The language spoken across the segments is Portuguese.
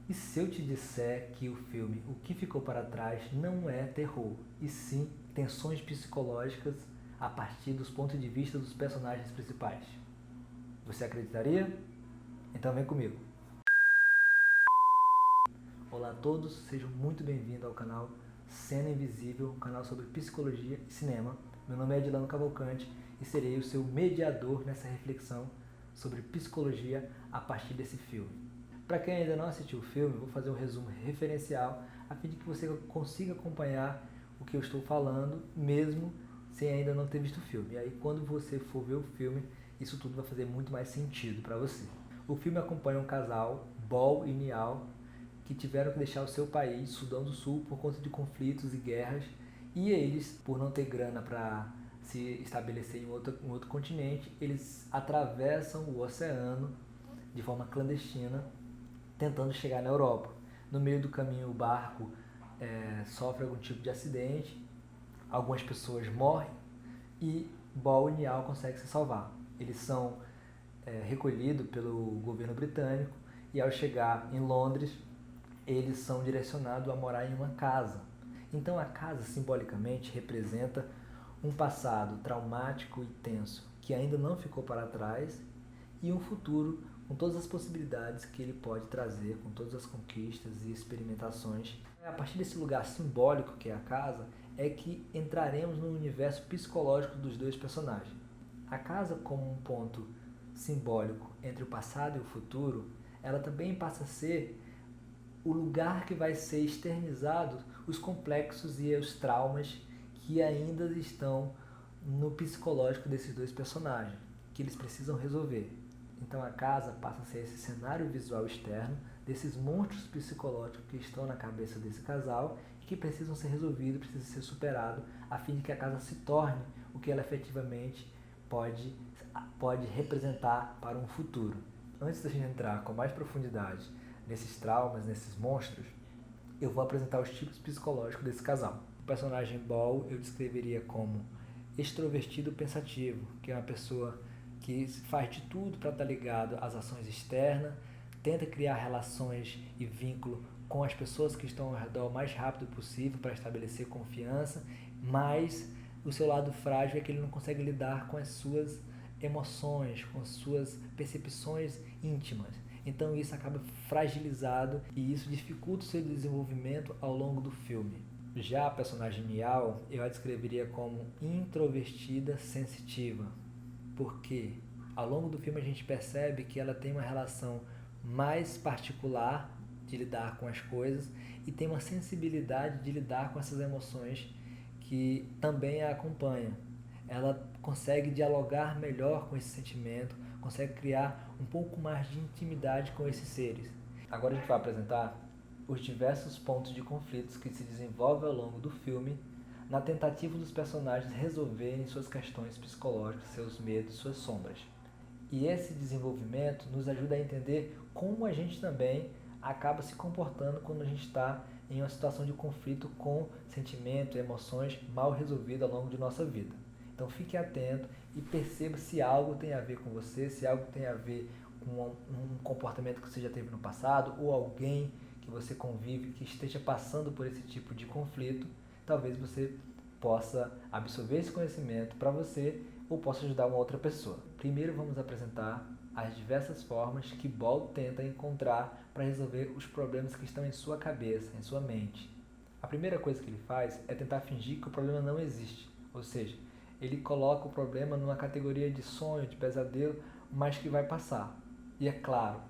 E se eu te disser que o filme O que Ficou para Trás não é terror, e sim tensões psicológicas a partir dos pontos de vista dos personagens principais? Você acreditaria? Então vem comigo. Olá a todos, sejam muito bem-vindos ao canal Cena Invisível, um canal sobre psicologia e cinema. Meu nome é Edilano Cavalcante e serei o seu mediador nessa reflexão sobre psicologia a partir desse filme. Para quem ainda não assistiu o filme, vou fazer um resumo referencial a fim de que você consiga acompanhar o que eu estou falando, mesmo sem ainda não ter visto o filme. E aí, quando você for ver o filme, isso tudo vai fazer muito mais sentido para você. O filme acompanha um casal, Bol e Niall, que tiveram que deixar o seu país, Sudão do Sul, por conta de conflitos e guerras, e eles, por não ter grana para se estabelecer em outro continente, eles atravessam o oceano de forma clandestina, tentando chegar na Europa. No meio do caminho, o barco sofre algum tipo de acidente, algumas pessoas morrem e Bol e Niall conseguem se salvar. Eles são recolhidos pelo governo britânico e, ao chegar em Londres, eles são direcionados a morar em uma casa. Então a casa simbolicamente representa um passado traumático e tenso que ainda não ficou para trás e um futuro com todas as possibilidades que ele pode trazer, com todas as conquistas e experimentações. A partir desse lugar simbólico que é a casa, é que entraremos no universo psicológico dos dois personagens. A casa, como um ponto simbólico entre o passado e o futuro, ela também passa a ser o lugar que vai ser externizado os complexos e os traumas que ainda estão no psicológico desses dois personagens, que eles precisam resolver. Então a casa passa a ser esse cenário visual externo desses monstros psicológicos que estão na cabeça desse casal e que precisam ser resolvidos, precisam ser superados, a fim de que a casa se torne o que ela efetivamente pode representar para um futuro. Antes da gente entrar com mais profundidade nesses traumas, nesses monstros, eu vou apresentar os tipos psicológicos desse casal. O personagem Bol eu descreveria como extrovertido pensativo, que é uma pessoa que faz de tudo para estar ligado às ações externas, tenta criar relações e vínculo com as pessoas que estão ao redor o mais rápido possível para estabelecer confiança, mas o seu lado frágil é que ele não consegue lidar com as suas emoções, com as suas percepções íntimas. Então isso acaba fragilizado e isso dificulta o seu desenvolvimento ao longo do filme. Já a personagem Niall eu a descreveria como introvertida sensitiva, porque ao longo do filme a gente percebe que ela tem uma relação mais particular de lidar com as coisas e tem uma sensibilidade de lidar com essas emoções que também a acompanha. Ela consegue dialogar melhor com esse sentimento, consegue criar um pouco mais de intimidade com esses seres. Agora a gente vai apresentar os diversos pontos de conflitos que se desenvolvem ao longo do filme na tentativa dos personagens resolverem suas questões psicológicas, seus medos, suas sombras. E esse desenvolvimento nos ajuda a entender como a gente também acaba se comportando quando a gente está em uma situação de conflito com sentimentos e emoções mal resolvidos ao longo de nossa vida. Então fique atento e perceba se algo tem a ver com você, se algo tem a ver com um comportamento que você já teve no passado ou alguém que você convive que esteja passando por esse tipo de conflito. Talvez você possa absorver esse conhecimento para você ou possa ajudar uma outra pessoa. Primeiro vamos apresentar as diversas formas que Bol tenta encontrar para resolver os problemas que estão em sua cabeça, em sua mente. A primeira coisa que ele faz é tentar fingir que o problema não existe, ou seja, ele coloca o problema numa categoria de sonho, de pesadelo, mas que vai passar. E é claro,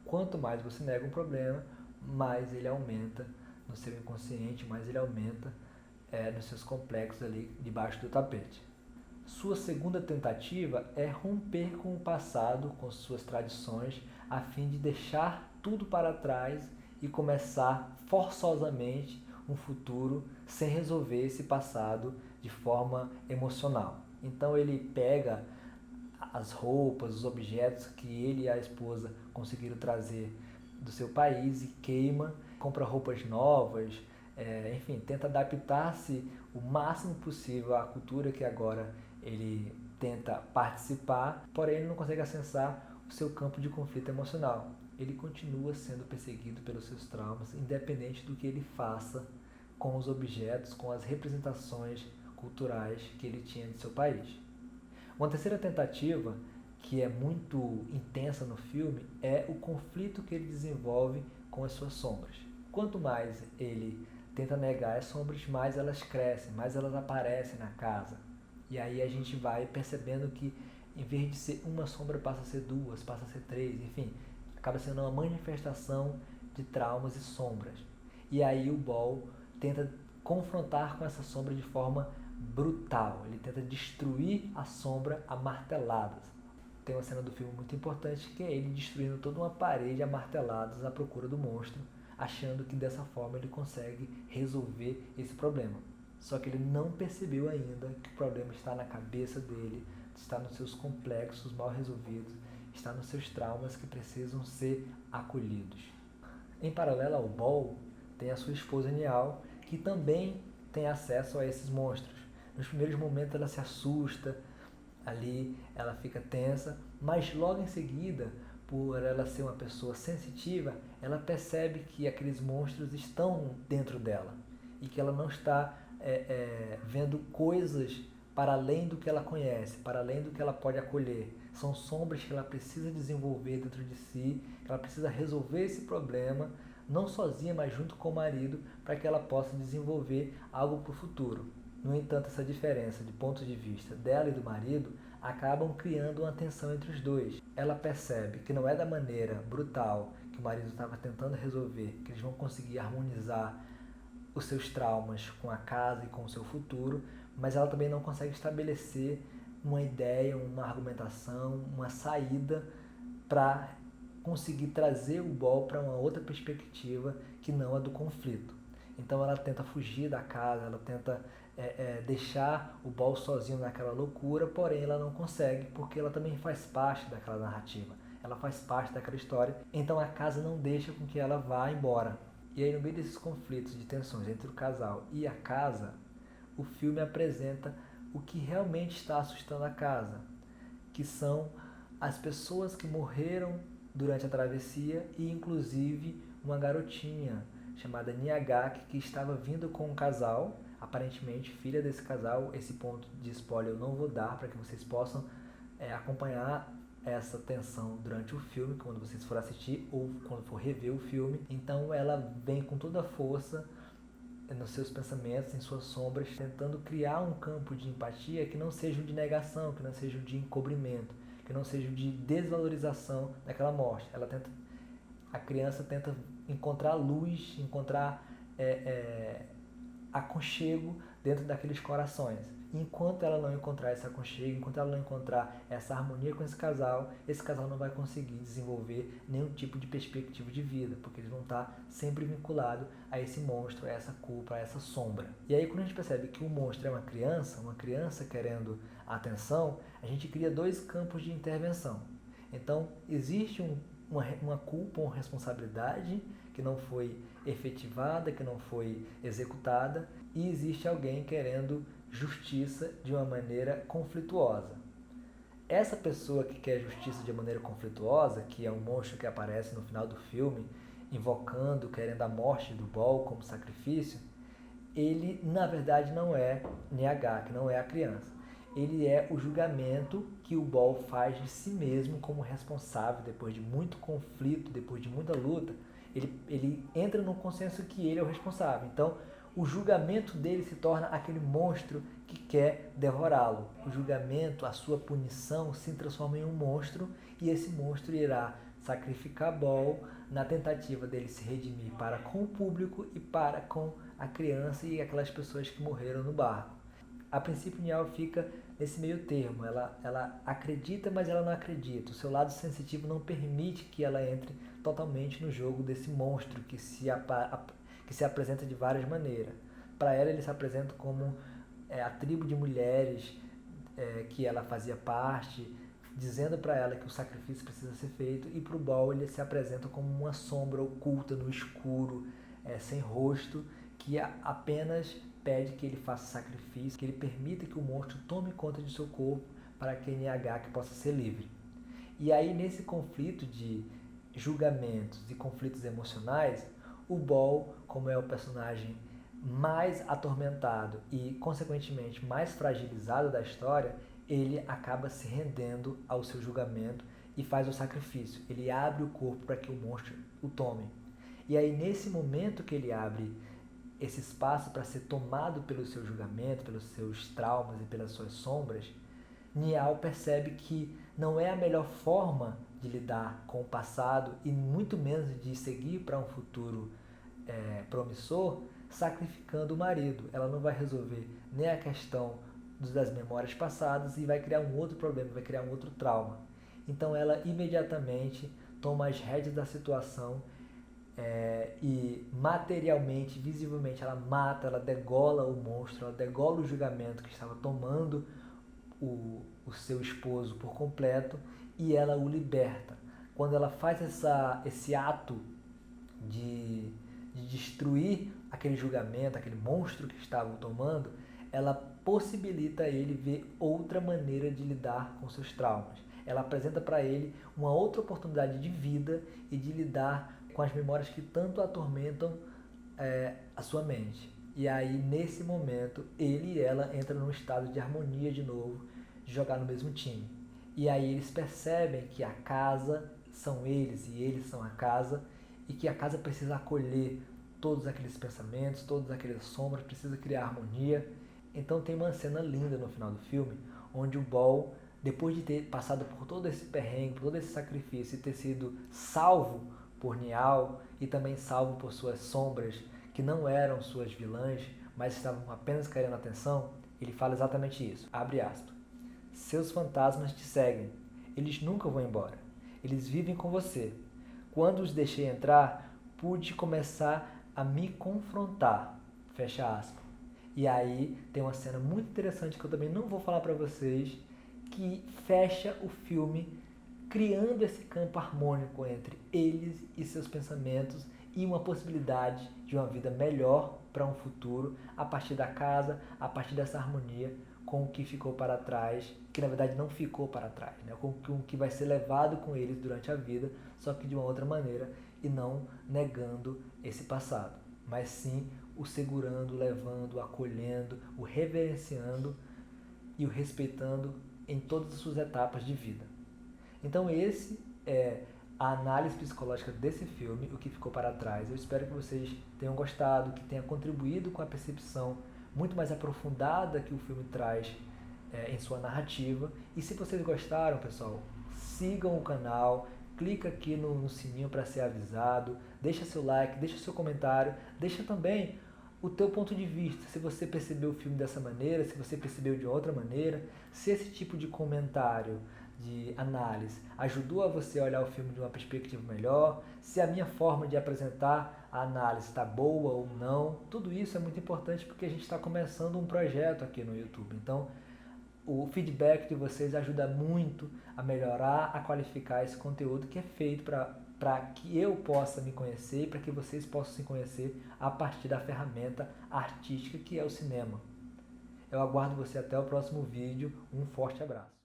quanto mais você nega um problema, mais ele aumenta no seu inconsciente, mais ele aumenta nos seus complexos ali debaixo do tapete. Sua segunda tentativa é romper com o passado, com suas tradições, a fim de deixar tudo para trás e começar forçosamente um futuro sem resolver esse passado de forma emocional. Então ele pega as roupas, os objetos que ele e a esposa conseguiram trazer do seu país e queima, compra roupas novas, enfim, tenta adaptar-se o máximo possível à cultura que agora ele tenta participar, porém ele não consegue acessar o seu campo de conflito emocional. ele continua sendo perseguido pelos seus traumas, independente do que ele faça com os objetos, com as representações culturais que ele tinha de seu país. Uma terceira tentativa, que é muito intensa no filme, é o conflito que ele desenvolve com as suas sombras. Quanto mais ele tenta negar as sombras, mais elas crescem, mais elas aparecem na casa. E aí a gente vai percebendo que, em vez de ser uma sombra, passa a ser duas, passa a ser três, enfim, acaba sendo uma manifestação de traumas e sombras. E aí o Ball tenta confrontar com essa sombra de forma brutal. Ele tenta destruir a sombra a marteladas. Tem uma cena do filme muito importante que é ele destruindo toda uma parede a marteladas à procura do monstro, achando que dessa forma ele consegue resolver esse problema. Só que ele não percebeu ainda que o problema está na cabeça dele, está nos seus complexos mal resolvidos, está nos seus traumas que precisam ser acolhidos. Em paralelo ao Ball, tem a sua esposa Niall, que também tem acesso a esses monstros. Nos primeiros momentos ela se assusta, ali ela fica tensa, mas logo em seguida, por ela ser uma pessoa sensitiva, ela percebe que aqueles monstros estão dentro dela e que ela não está vendo coisas para além do que ela conhece, para além do que ela pode acolher. São sombras que ela precisa desenvolver dentro de si, que ela precisa resolver esse problema, não sozinha, mas junto com o marido, para que ela possa desenvolver algo para o futuro. No entanto, essa diferença de pontos de vista dela e do marido acabam criando uma tensão entre os dois. Ela percebe que não é da maneira brutal que o marido estava tentando resolver, que eles vão conseguir harmonizar os seus traumas com a casa e com o seu futuro, mas ela também não consegue estabelecer uma ideia, uma argumentação, uma saída para conseguir trazer o Ball para uma outra perspectiva que não a do conflito. Então ela tenta fugir da casa, ela tenta deixar o Ball sozinho naquela loucura, porém ela não consegue, porque ela também faz parte daquela narrativa, ela faz parte daquela história, então a casa não deixa com que ela vá embora. E aí, no meio desses conflitos de tensões entre o casal e a casa, o filme apresenta o que realmente está assustando a casa, que são as pessoas que morreram durante a travessia e inclusive uma garotinha chamada Niagaki que estava vindo com um casal, aparentemente filha desse casal. Esse ponto de spoiler eu não vou dar para que vocês possam acompanhar essa tensão durante o filme, quando vocês forem assistir ou quando for rever o filme. Então ela vem com toda a força nos seus pensamentos, em suas sombras, tentando criar um campo de empatia que não seja o de negação, que não seja o de encobrimento, que não seja o de desvalorização daquela morte. A criança tenta encontrar luz, encontrar aconchego dentro daqueles corações. Enquanto ela não encontrar esse aconchego, enquanto ela não encontrar essa harmonia com esse casal não vai conseguir desenvolver nenhum tipo de perspectiva de vida, porque eles vão estar sempre vinculados a esse monstro, a essa culpa, a essa sombra. E aí, quando a gente percebe que o monstro é uma criança querendo atenção, a gente cria dois campos de intervenção. Então, existe uma culpa, uma responsabilidade que não foi efetivada, que não foi executada, e existe alguém querendo justiça de uma maneira conflituosa. Essa pessoa que quer justiça de maneira conflituosa, que é um monstro que aparece no final do filme, invocando, querendo a morte do Ball como sacrifício, ele na verdade não é Niagaki, não é a criança. Ele é o julgamento que o Ball faz de si mesmo como responsável, depois de muito conflito, depois de muita luta, ele entra no consenso que ele é o responsável. Então, o julgamento dele se torna aquele monstro que quer devorá-lo. O julgamento, a sua punição, se transforma em um monstro, e esse monstro irá sacrificar Ball na tentativa dele se redimir para com o público e para com a criança e aquelas pessoas que morreram no barco. A princípio, Niall fica nesse meio termo. Ela acredita, mas ela não acredita. O seu lado sensitivo não permite que ela entre totalmente no jogo desse monstro que se apresenta de várias maneiras. Para ela, ele se apresenta como a tribo de mulheres que ela fazia parte, dizendo para ela que o sacrifício precisa ser feito, e para o Ball ele se apresenta como uma sombra oculta no escuro, sem rosto, que apenas pede que ele faça sacrifício, que ele permita que o monstro tome conta de seu corpo para que Niagaki possa ser livre. E aí, nesse conflito de julgamentos e conflitos emocionais, o Ball, como é o personagem mais atormentado e, consequentemente, mais fragilizado da história, ele acaba se rendendo ao seu julgamento e faz o sacrifício. Ele abre o corpo para que o monstro o tome. E aí, nesse momento que ele abre esse espaço para ser tomado pelo seu julgamento, pelos seus traumas e pelas suas sombras, Niall percebe que não é a melhor forma de lidar com o passado e muito menos de seguir para um futuro promissor, sacrificando o marido. Ela não vai resolver nem a questão das memórias passadas e vai criar um outro problema, vai criar um outro trauma. Então ela imediatamente toma as rédeas da situação e materialmente, visivelmente, ela mata, ela degola o monstro, ela degola o julgamento que estava tomando o seu esposo por completo e ela o liberta. Quando ela faz esse ato de destruir aquele julgamento, aquele monstro que estava o tomando, ela possibilita ele ver outra maneira de lidar com seus traumas. Ela apresenta para ele uma outra oportunidade de vida e de lidar com as memórias que tanto atormentam a sua mente. E aí, nesse momento, ele e ela entram num estado de harmonia de novo, de jogar no mesmo time. E aí eles percebem que a casa são eles e eles são a casa, e que a casa precisa acolher todos aqueles pensamentos, todas aquelas sombras, precisa criar harmonia. Então tem uma cena linda no final do filme, onde o Ball, depois de ter passado por todo esse perrengue, por todo esse sacrifício e ter sido salvo por Niall e também salvo por suas sombras, que não eram suas vilãs, mas estavam apenas querendo atenção, ele fala exatamente isso, abre aspas. Seus fantasmas te seguem, eles nunca vão embora, eles vivem com você. Quando os deixei entrar, pude começar a me confrontar, fecha aspas. E aí tem uma cena muito interessante que eu também não vou falar para vocês, que fecha o filme criando esse campo harmônico entre eles e seus pensamentos e uma possibilidade de uma vida melhor para um futuro a partir da casa, a partir dessa harmonia com o que ficou para trás, que na verdade não ficou para trás, né? Com o que vai ser levado com eles durante a vida, só que de uma outra maneira e não negando esse passado, mas sim o segurando, levando, acolhendo, o reverenciando e o respeitando em todas as suas etapas de vida. Então esse é a análise psicológica desse filme, o que ficou para trás. Eu espero que vocês tenham gostado, que tenha contribuído com a percepção muito mais aprofundada que o filme traz em sua narrativa. E se vocês gostaram, pessoal, sigam o canal, clica aqui no sininho para ser avisado, deixa seu like, deixa seu comentário, deixa também o teu ponto de vista, se você percebeu o filme dessa maneira, se você percebeu de outra maneira, se esse tipo de comentário, de análise, ajudou a você a olhar o filme de uma perspectiva melhor, se a minha forma de apresentar a análise está boa ou não, tudo isso é muito importante porque a gente está começando um projeto aqui no YouTube. Então, o feedback de vocês ajuda muito a melhorar, a qualificar esse conteúdo que é feito para que eu possa me conhecer e para que vocês possam se conhecer a partir da ferramenta artística que é o cinema. Eu aguardo você até o próximo vídeo. Um forte abraço.